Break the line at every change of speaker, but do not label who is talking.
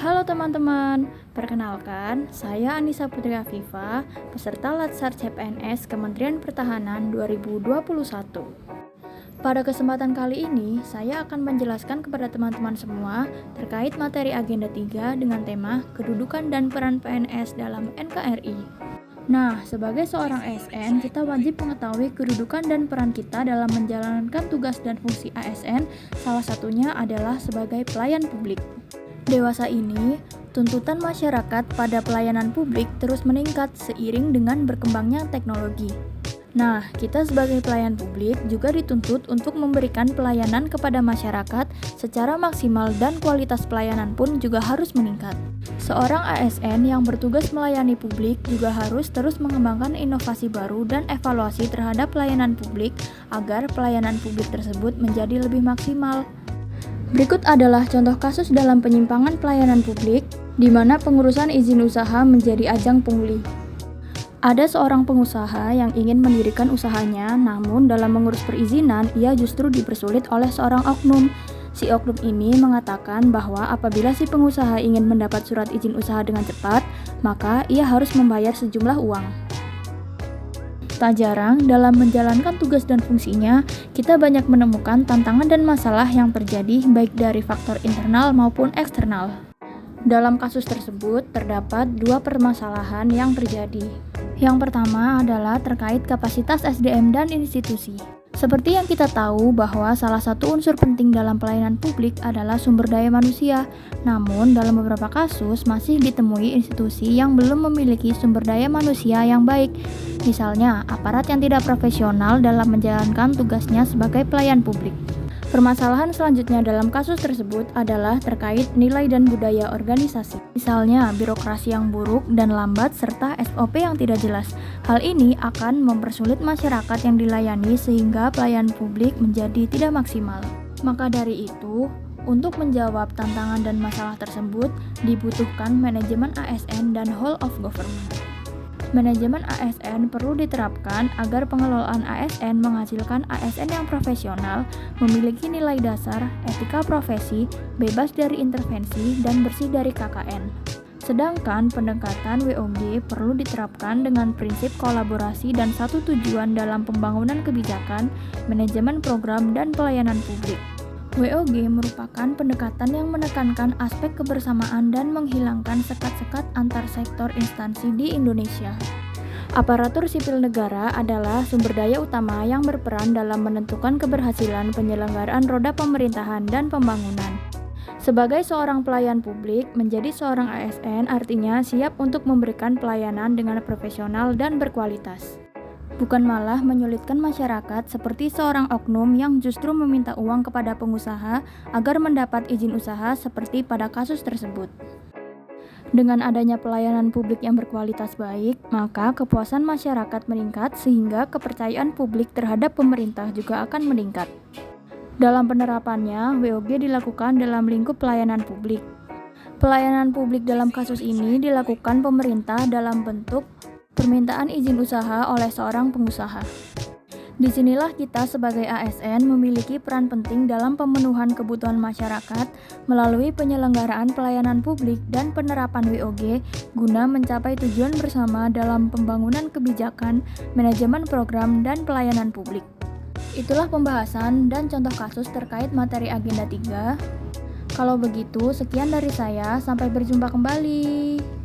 Halo teman-teman, perkenalkan saya Anissa Putri Afifa, peserta Latsar CPNS Kementerian Pertahanan 2021. Pada kesempatan kali ini, saya akan menjelaskan kepada teman-teman semua terkait materi agenda 3 dengan tema kedudukan dan peran PNS dalam NKRI. Nah, sebagai seorang ASN, kita wajib mengetahui kedudukan dan peran kita dalam menjalankan tugas dan fungsi ASN, salah satunya adalah sebagai pelayan publik. Dewasa ini, tuntutan masyarakat pada pelayanan publik terus meningkat seiring dengan berkembangnya teknologi. Nah, kita sebagai pelayan publik juga dituntut untuk memberikan pelayanan kepada masyarakat secara maksimal dan kualitas pelayanan pun juga harus meningkat. Seorang ASN yang bertugas melayani publik juga harus terus mengembangkan inovasi baru dan evaluasi terhadap pelayanan publik agar pelayanan publik tersebut menjadi lebih maksimal. Berikut adalah contoh kasus dalam penyimpangan pelayanan publik, di mana pengurusan izin usaha menjadi ajang pungli. Ada seorang pengusaha yang ingin mendirikan usahanya, namun dalam mengurus perizinan, ia justru dipersulit oleh seorang oknum. Si oknum ini mengatakan bahwa apabila si pengusaha ingin mendapat surat izin usaha dengan cepat, maka ia harus membayar sejumlah uang. Tak jarang, dalam menjalankan tugas dan fungsinya, kita banyak menemukan tantangan dan masalah yang terjadi baik dari faktor internal maupun eksternal. Dalam kasus tersebut, terdapat dua permasalahan yang terjadi. Yang pertama adalah terkait kapasitas SDM dan institusi. Seperti yang kita tahu bahwa salah satu unsur penting dalam pelayanan publik adalah sumber daya manusia. Namun, dalam beberapa kasus masih ditemui institusi yang belum memiliki sumber daya manusia yang baik. Misalnya, aparat yang tidak profesional dalam menjalankan tugasnya sebagai pelayan publik. Permasalahan selanjutnya dalam kasus tersebut adalah terkait nilai dan budaya organisasi. Misalnya, birokrasi yang buruk dan lambat serta SOP yang tidak jelas. Hal ini akan mempersulit masyarakat yang dilayani sehingga pelayanan publik menjadi tidak maksimal. Maka dari itu, untuk menjawab tantangan dan masalah tersebut, dibutuhkan manajemen ASN dan whole of government. Manajemen ASN perlu diterapkan agar pengelolaan ASN menghasilkan ASN yang profesional, memiliki nilai dasar, etika profesi, bebas dari intervensi, dan bersih dari KKN. Sedangkan pendekatan WOG perlu diterapkan dengan prinsip kolaborasi dan satu tujuan dalam pembangunan kebijakan, manajemen program, dan pelayanan publik. WOG merupakan pendekatan yang menekankan aspek kebersamaan dan menghilangkan sekat-sekat antar sektor instansi di Indonesia. Aparatur sipil negara adalah sumber daya utama yang berperan dalam menentukan keberhasilan penyelenggaraan roda pemerintahan dan pembangunan. Sebagai seorang pelayan publik, menjadi seorang ASN artinya siap untuk memberikan pelayanan dengan profesional dan berkualitas. Bukan malah menyulitkan masyarakat seperti seorang oknum yang justru meminta uang kepada pengusaha agar mendapat izin usaha seperti pada kasus tersebut. Dengan adanya pelayanan publik yang berkualitas baik, maka kepuasan masyarakat meningkat sehingga kepercayaan publik terhadap pemerintah juga akan meningkat. Dalam penerapannya, WOG dilakukan dalam lingkup pelayanan publik. Pelayanan publik dalam kasus ini dilakukan pemerintah dalam bentuk permintaan izin usaha oleh seorang pengusaha. Disinilah kita sebagai ASN memiliki peran penting dalam pemenuhan kebutuhan masyarakat melalui penyelenggaraan pelayanan publik dan penerapan WOG guna mencapai tujuan bersama dalam pembangunan kebijakan, manajemen program, dan pelayanan publik. Itulah pembahasan dan contoh kasus terkait materi agenda 3. Kalau begitu, sekian dari saya. Sampai berjumpa kembali.